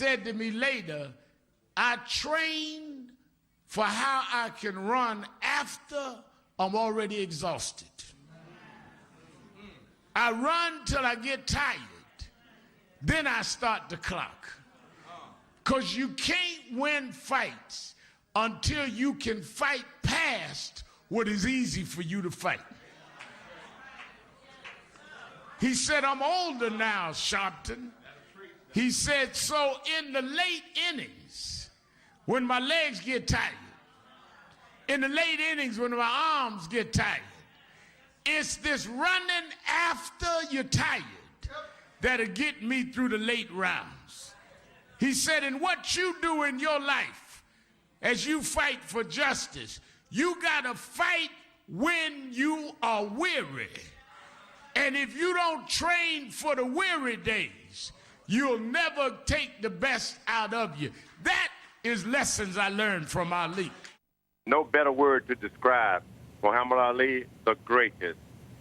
said to me later, I train for how I can run after I'm already exhausted. I run till I get tired. Then I start the clock. Because you can't win fights until you can fight past what is easy for you to fight. He said, I'm older now, Sharpton. He said, so in the late innings, when my legs get tired, in the late innings when my arms get tired, it's this running after you're tired that'll get me through the late rounds. He said, and what you do in your life as you fight for justice, you gotta fight when you are weary. And if you don't train for the weary days, you'll never take the best out of you. That is lessons I learned from Ali. No better word to describe Muhammad Ali, the greatest.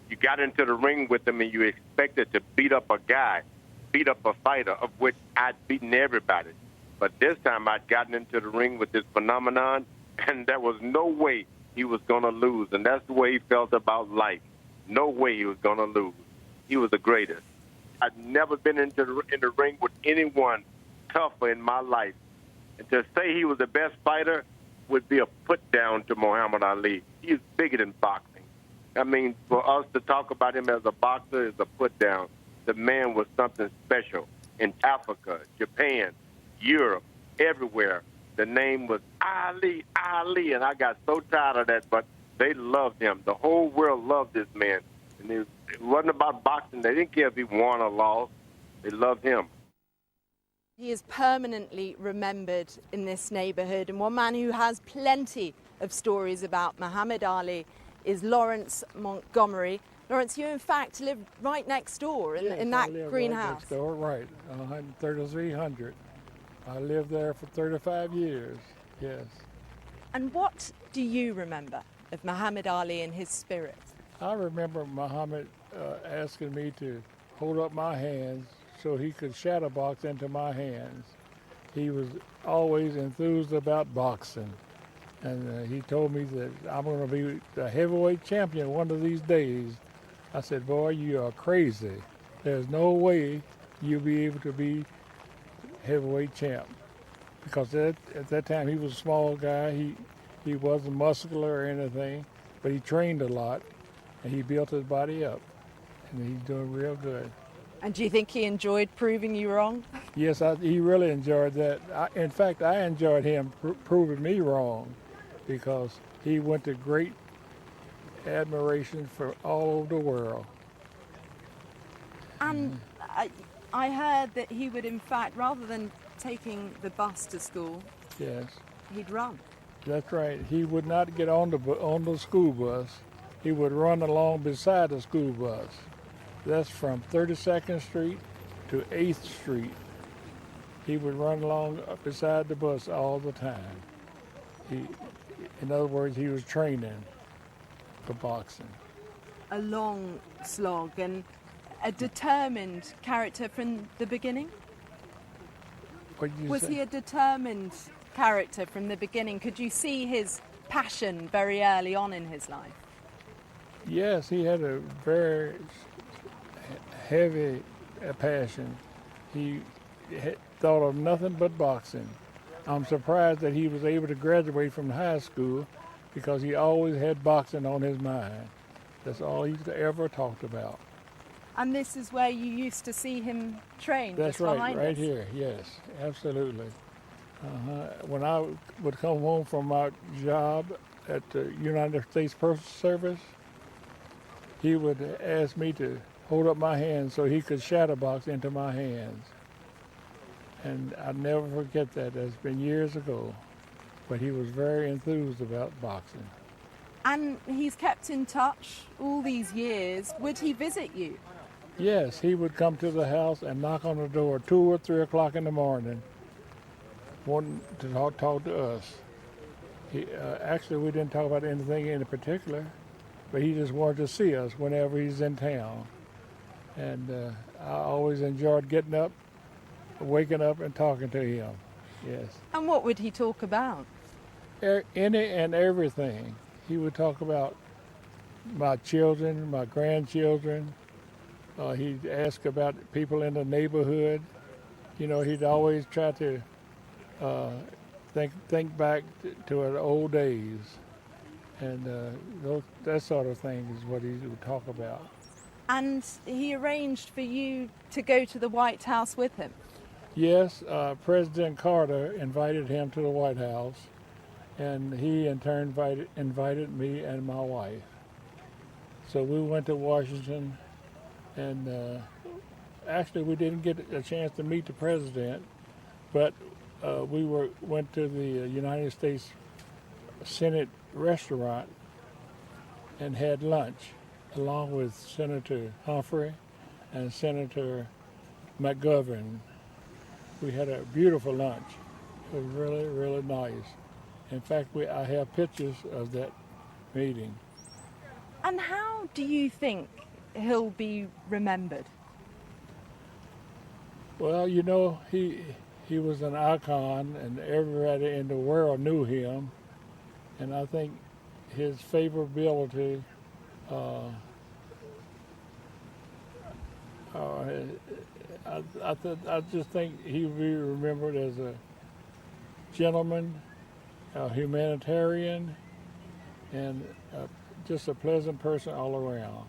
You got into the ring with him and you expected to beat up a guy, beat up a fighter, of which I'd beaten everybody. But this time I'd gotten into the ring with this phenomenon, and there was no way he was going to lose. And that's the way he felt about life. No way he was going to lose. He was the greatest. I'd never been in the ring with anyone tougher in my life. And to say he was the best fighter would be a put down to Muhammad Ali. He's bigger than boxing. I mean, for us to talk about him as a boxer is a put down. The man was something special. In Africa, Japan, Europe, everywhere, the name was Ali, Ali, and I got so tired of that, but they loved him. The whole world loved this man. And it wasn't about boxing. They didn't care if he won or lost. They loved him. He is permanently remembered in this neighbourhood, and one man who has plenty of stories about Muhammad Ali is Lawrence Montgomery. Lawrence, you in fact live right next door in that greenhouse. Right next door, right, 3300. I lived there for 35 years, yes. And what do you remember of Muhammad Ali and his spirit? I remember Muhammad asking me to hold up my hands so he could shadow box into my hands. He was always enthused about boxing. And he told me that I'm going to be the heavyweight champion one of these days. I said, boy, you are crazy. There's no way you'll be able to be heavyweight champ. Because at that time he was a small guy. He wasn't muscular or anything, but he trained a lot and he built his body up. And he's doing real good. And do you think he enjoyed proving you wrong? Yes, he really enjoyed that. In fact, I enjoyed him proving me wrong, because he went to great admiration for all over the world. And I heard that he would, in fact, rather than taking the bus to school, yes, he'd run. That's right. He would not get on the school bus. He would run along beside the school bus. That's from 32nd Street to 8th Street. He would run along beside the bus all the time. In other words, he was training for boxing. A long slog and a determined character from the beginning? Was he a determined character from the beginning? Could you see his passion very early on in his life? Yes, he had a very heavy passion. He thought of nothing but boxing. I'm surprised that he was able to graduate from high school, because he always had boxing on his mind. That's all he ever talked about. And this is where you used to see him train? That's right, right here, yes, absolutely. When I would come home from my job at the United States Postal Service, he would ask me to hold up my hands so he could shadow box into my hands. And I'll never forget that. That's been years ago. But he was very enthused about boxing. And he's kept in touch all these years. Would he visit you? Yes, he would come to the house and knock on the door 2 or 3 o'clock in the morning, wanting to talk to us. Actually, we didn't talk about anything in particular, but he just wanted to see us whenever he's in town. And I always enjoyed getting up waking up and talking to him. Yes. And what would he talk about? Any and everything. He would talk about my children, my grandchildren. He'd ask about people in the neighborhood. You know, he'd always try to think back to the old days, and that sort of thing is what he would talk about. And he arranged for you to go to the White House with him. Yes, President Carter invited him to the White House, and he in turn invited me and my wife. So we went to Washington, and actually we didn't get a chance to meet the president, but we went to the United States Senate restaurant and had lunch along with Senator Humphrey and Senator McGovern. We had a beautiful lunch. It was really, really nice. In fact, I have pictures of that meeting. And how do you think he'll be remembered? Well, you know, he was an icon, and everybody in the world knew him. And I think his favorability, I just think he will be remembered as a gentleman, a humanitarian, and just a pleasant person all around.